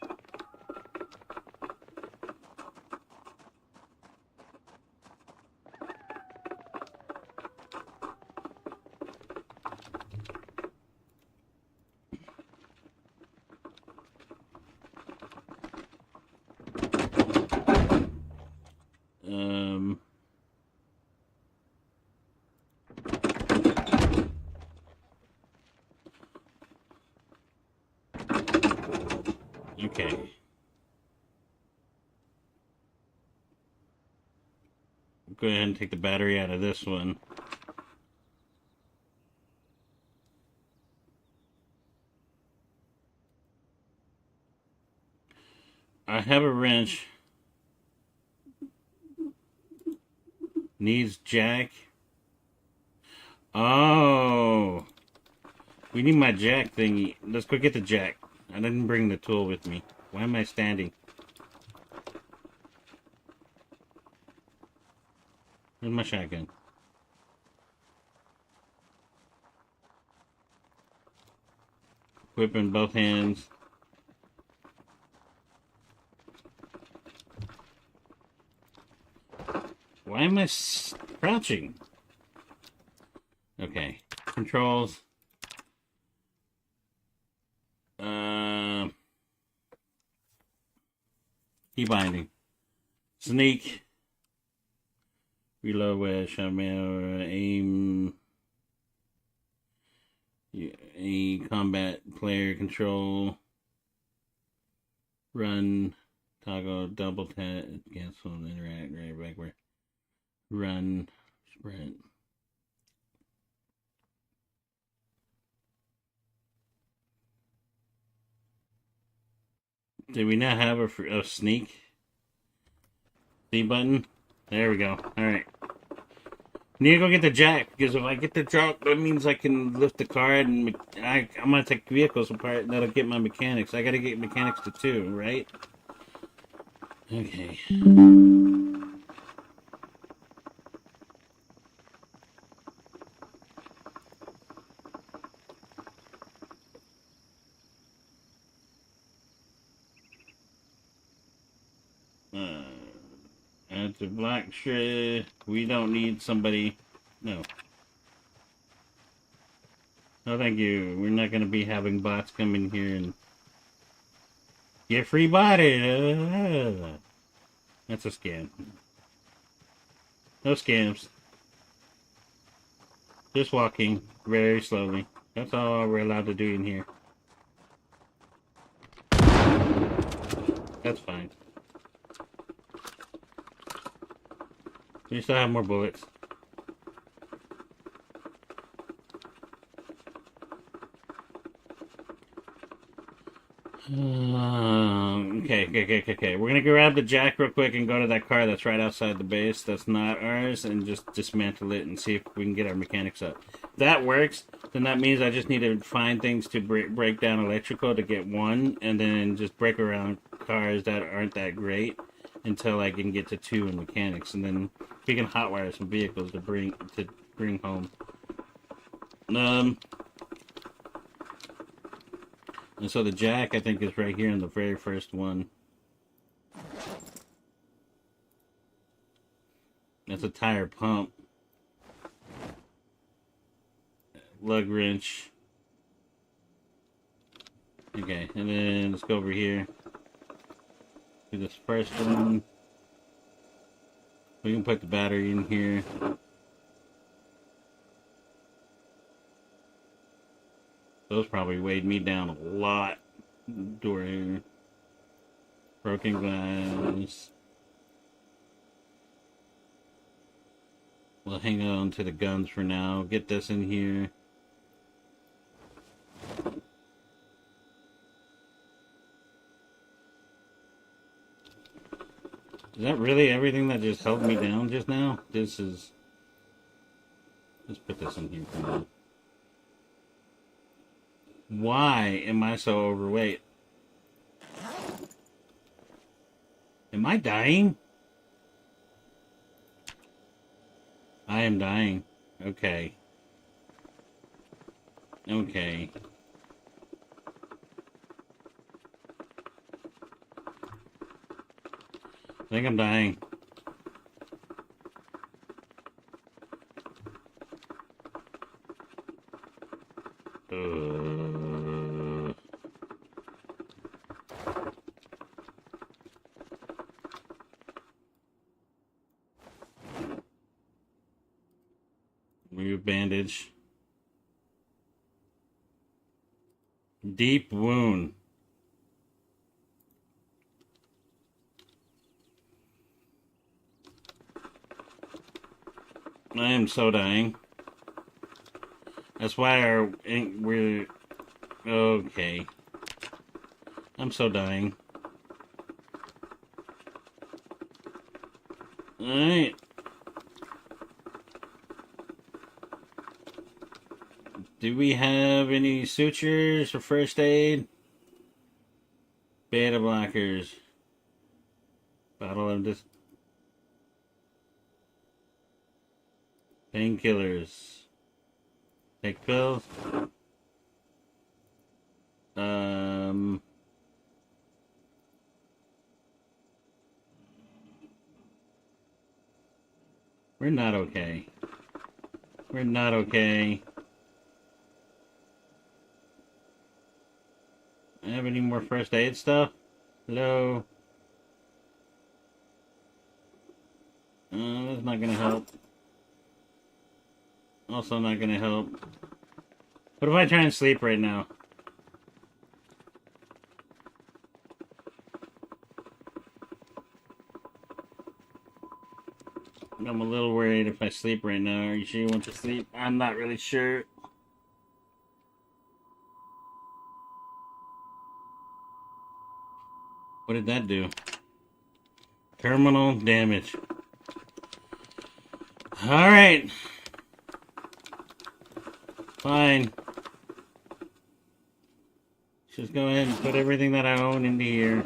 Okay. Go ahead and take the battery out of this one. I have a wrench. Needs jack. Oh. We need my jack thingy. Let's go get the jack. I didn't bring the tool with me. Why am I standing? Where's my shotgun? Whip in both hands. Why am I crouching? Okay. Controls. Key binding. Sneak. Reload wedge. Aim. A combat player control. Run. Toggle. Double tap. Cancel. Interact. Right backward. Run. Sprint. Did we not have a sneak? C button? There we go. Alright. Need to go get the jack, because if I get the jack, that means I can lift the car, and I'm going to take vehicles apart, and that'll get my mechanics. I got to get mechanics to 2, right? Okay. Add to black shred. We don't need somebody. No. No, thank you. We're not going to be having bots come in here and get free body. That's a scam. No scams. Just walking very slowly. That's all we're allowed to do in here. That's fine. We still have more bullets. Okay. We're gonna grab the jack real quick and go to that car that's right outside the base that's not ours and just dismantle it and see if we can get our mechanics up. If that works, then that means I just need to find things to break down electrical to get one, and then just break around cars that aren't that great until I can get to 2 in mechanics, and then we can hotwire some vehicles to bring home. And so the jack, I think, is right here in the very first one. That's a tire pump. Lug wrench. Okay, and then let's go over here. Do this first one. We can put the battery in here. Those probably weighed me down a lot. Door here. Broken glass. We'll hang on to the guns for now. Get this in here. Is that really everything that just held me down just now? This is... Let's put this in here for now. Why am I so overweight? Am I dying? I am dying. Okay. Okay. I think I'm dying. Remove bandage. Deep wound. I am so dying. That's why we're... Okay. I'm so dying. Alright. Do we have any sutures or first aid? Beta blockers. Bottle of this. Painkillers. Take pills. We're not okay. We're not okay. I have any more first aid stuff? Hello? That's not gonna help. Also not gonna help. What if I try and sleep right now? I'm a little worried if I sleep right now. Are you sure you want to sleep? I'm not really sure. What did that do? Terminal damage. Alright. Fine. Just go ahead and put everything that I own into here.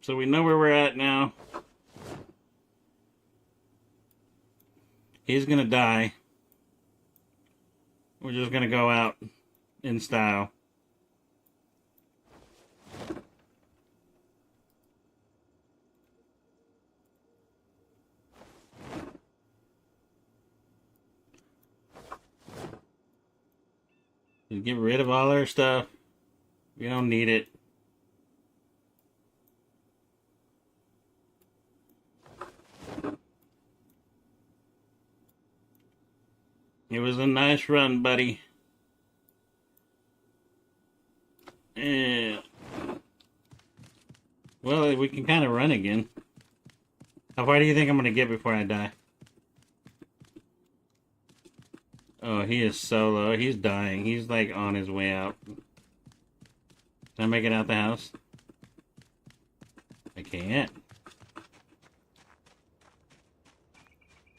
So we know where we're at now. He's gonna die. We're just gonna go out in style. Just get rid of all our stuff. We don't need it. It was a nice run, buddy. Yeah. Well, we can kind of run again. How far do you think I'm going to get before I die? Oh, he is so low. He's dying. He's like on his way out. Can I make it out the house? I can't.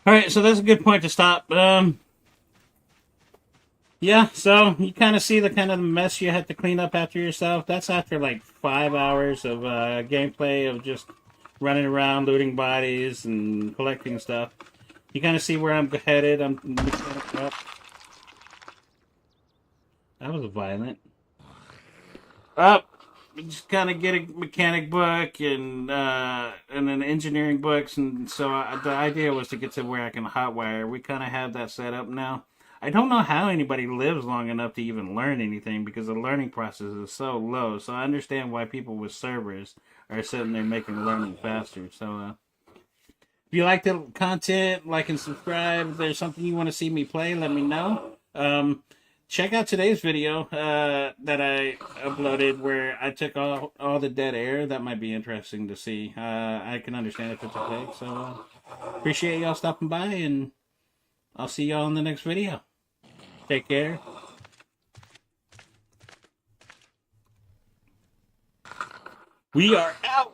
Alright, so that's a good point to stop. Yeah, so you kind of see the kind of mess you had to clean up after yourself. That's after like 5 hours of gameplay of just running around, looting bodies, and collecting stuff. You kind of see where I'm headed. I'm up. That was violent. Up. Just kind of get a mechanic book and then engineering books, and so the idea was to get to where I can hotwire. We kind of have that set up now. I don't know how anybody lives long enough to even learn anything because the learning process is so low. So I understand why people with servers are sitting there making learning faster. So if you like the content, like and subscribe. If there's something you want to see me play, let me know. check out today's video that I uploaded where I took all the dead air. That might be interesting to see. I can understand if it's a pig. So appreciate y'all stopping by, and I'll see y'all in the next video. Take care. We are out.